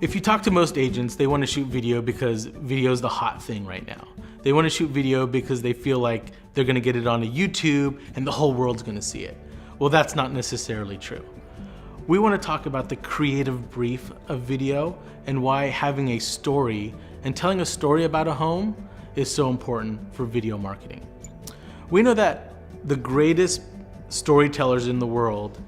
If you talk to most agents, they want to shoot video because video is the hot thing right now. They want to shoot video because they feel like they're going to get it onto YouTube and the whole world's going to see it. Well, that's not necessarily true. We want to talk about the creative brief of video and why having a story and telling a story about a home is so important for video marketing. We know that the greatest storytellers in the world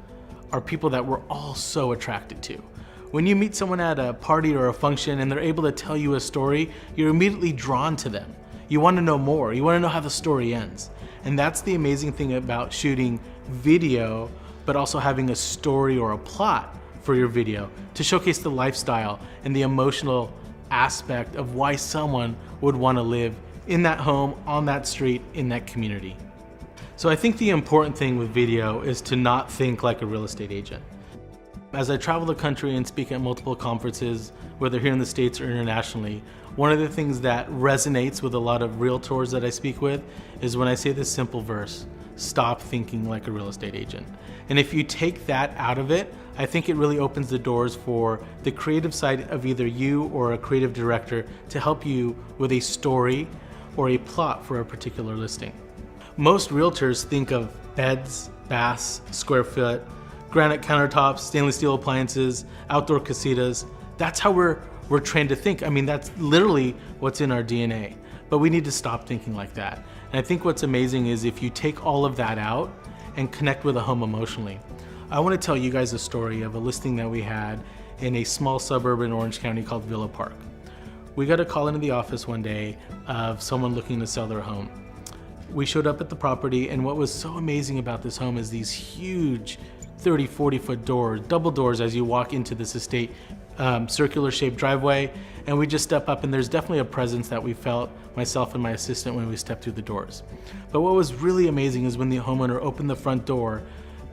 are people that we're all so attracted to. When you meet someone at a party or a function and they're able to tell you a story, you're immediately drawn to them. You want to know more. You want to know how the story ends. And that's the amazing thing about shooting video, but also having a story or a plot for your video to showcase the lifestyle and the emotional aspect of why someone would want to live in that home, on that street, in that community. So I think the important thing with video is to not think like a real estate agent. As I travel the country and speak at multiple conferences, whether here in the States or internationally, one of the things that resonates with a lot of realtors that I speak with is when I say this simple verse: stop thinking like a real estate agent. And if you take that out of it, I think it really opens the doors for the creative side of either you or a creative director to help you with a story or a plot for a particular listing. Most realtors think of beds, baths, square foot, granite countertops, stainless steel appliances, outdoor casitas. That's how we're trained to think. I mean, that's literally what's in our DNA. But we need to stop thinking like that. And I think what's amazing is if you take all of that out and connect with a home emotionally. I want to tell you guys a story of a listing that we had in a small suburb in Orange County called Villa Park. We got a call into the office one day of someone looking to sell their home. We showed up at the property, and what was so amazing about this home is these huge 30, 40 foot doors, double doors as you walk into this estate, circular shaped driveway. And we just step up and there's definitely a presence that we felt, myself and my assistant, when we stepped through the doors. But what was really amazing is when the homeowner opened the front door,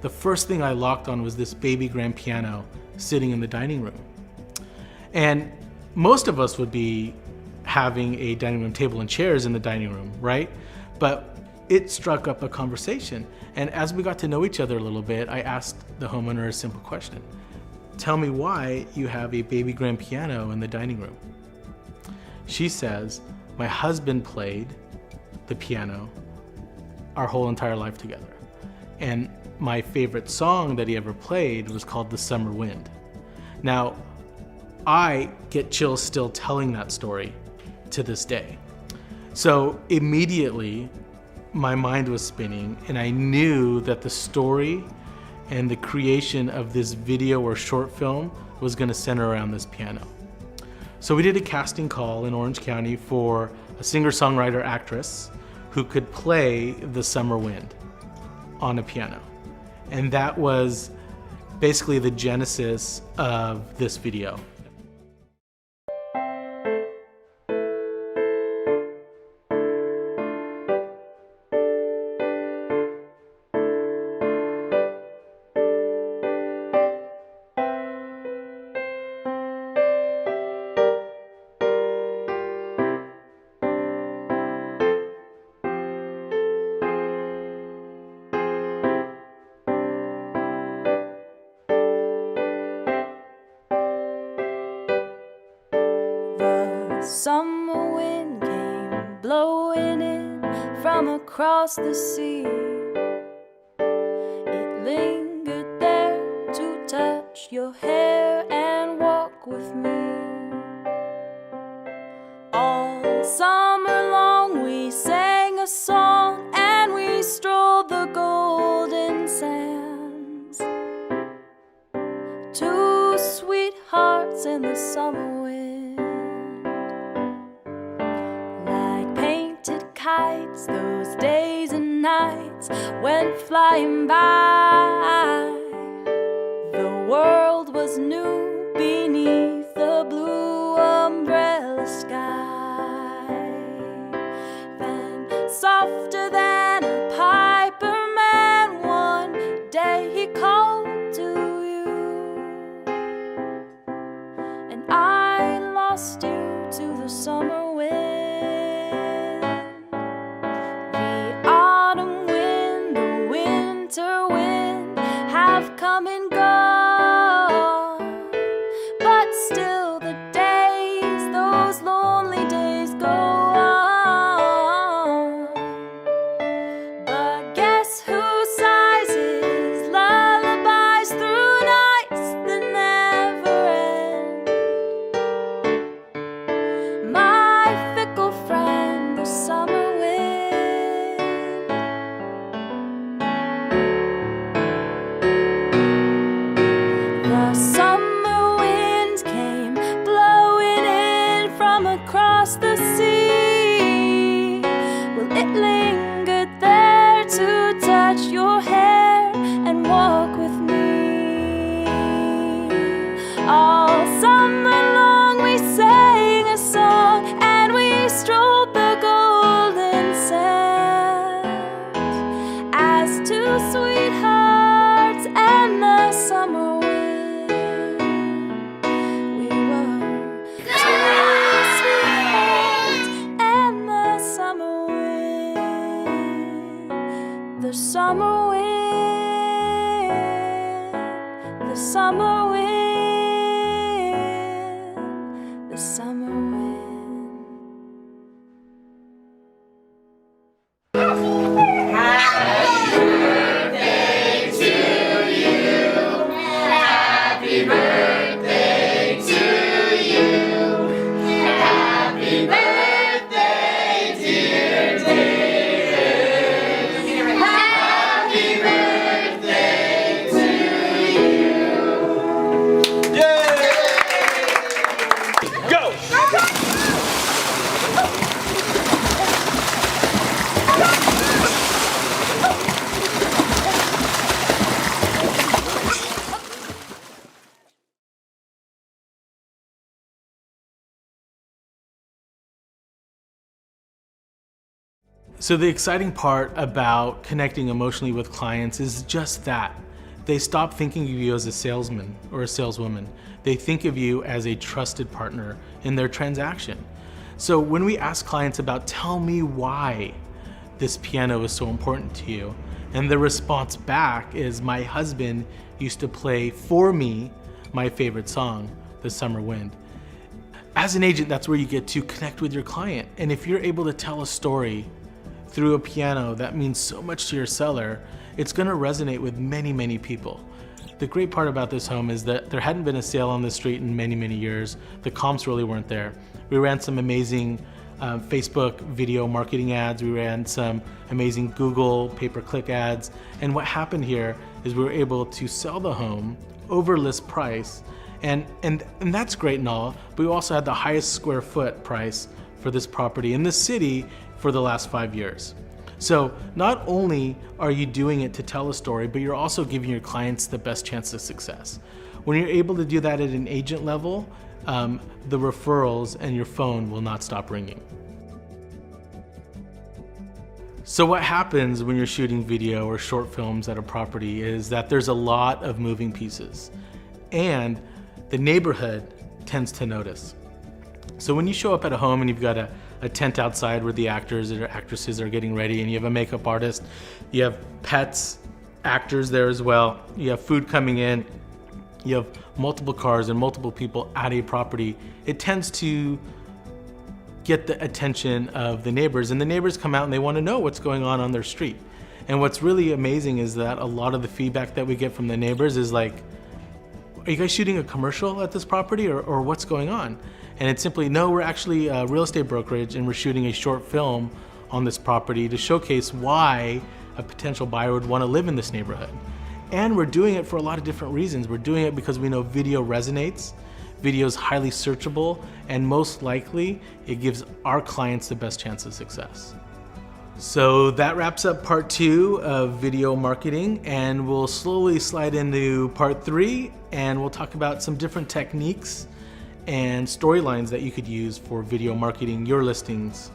the first thing I locked on was this baby grand piano sitting in the dining room. And most of us would be having a dining room table and chairs in the dining room, right? But it struck up a conversation. And as we got to know each other a little bit, I asked the homeowner a simple question. Tell me why you have a baby grand piano in the dining room. She says, my husband played the piano our whole entire life together. And my favorite song that he ever played was called The Summer Wind. Now, I get chills still telling that story to this day. So immediately, my mind was spinning, and I knew that the story and the creation of this video or short film was going to center around this piano. So we did a casting call in Orange County for a singer-songwriter actress who could play The Summer Wind on a piano. And that was basically the genesis of this video. Summer wind came blowing in from across the sea. It lingered there to touch your hair and walk with me. All summer long we sang a song and we strolled the golden sands. Two sweethearts in the summer wind. Kites, those days and nights went flying by. The world was new beneath the blue umbrella sky. Then, softer than a piper man, one day he called to you, and I lost you to the summer wind. Come and go, but still the summer wind, the summer wind. So the exciting part about connecting emotionally with clients is just that. They stop thinking of you as a salesman or a saleswoman. They think of you as a trusted partner in their transaction. So when we ask clients about, tell me why this piano is so important to you, and the response back is, my husband used to play for me my favorite song, The Summer Wind. As an agent, that's where you get to connect with your client. And if you're able to tell a story through a piano that means so much to your seller, it's gonna resonate with many, many people. The great part about this home is that there hadn't been a sale on the street in many, many years. The comps really weren't there. We ran some amazing Facebook video marketing ads. We ran some amazing Google pay-per-click ads. And what happened here is we were able to sell the home over list price. And that's great and all, but we also had the highest square foot price for this property in the city for the last 5 years. So not only are you doing it to tell a story, but you're also giving your clients the best chance of success. When you're able to do that at an agent level, the referrals and your phone will not stop ringing. So what happens when you're shooting video or short films at a property is that there's a lot of moving pieces, and the neighborhood tends to notice. So when you show up at a home and you've got a tent outside where the actors or actresses are getting ready, and you have a makeup artist, you have pets, actors there as well, you have food coming in, you have multiple cars and multiple people at a property, it tends to get the attention of the neighbors, and the neighbors come out and they want to know what's going on their street. And what's really amazing is that a lot of the feedback that we get from the neighbors is like, are you guys shooting a commercial at this property, or what's going on? And it's simply, no, we're actually a real estate brokerage and we're shooting a short film on this property to showcase why a potential buyer would want to live in this neighborhood. And we're doing it for a lot of different reasons. We're doing it because we know video resonates, video is highly searchable, and most likely it gives our clients the best chance of success. So that wraps up part 2 of video marketing, and we'll slowly slide into part 3, and we'll talk about some different techniques and storylines that you could use for video marketing your listings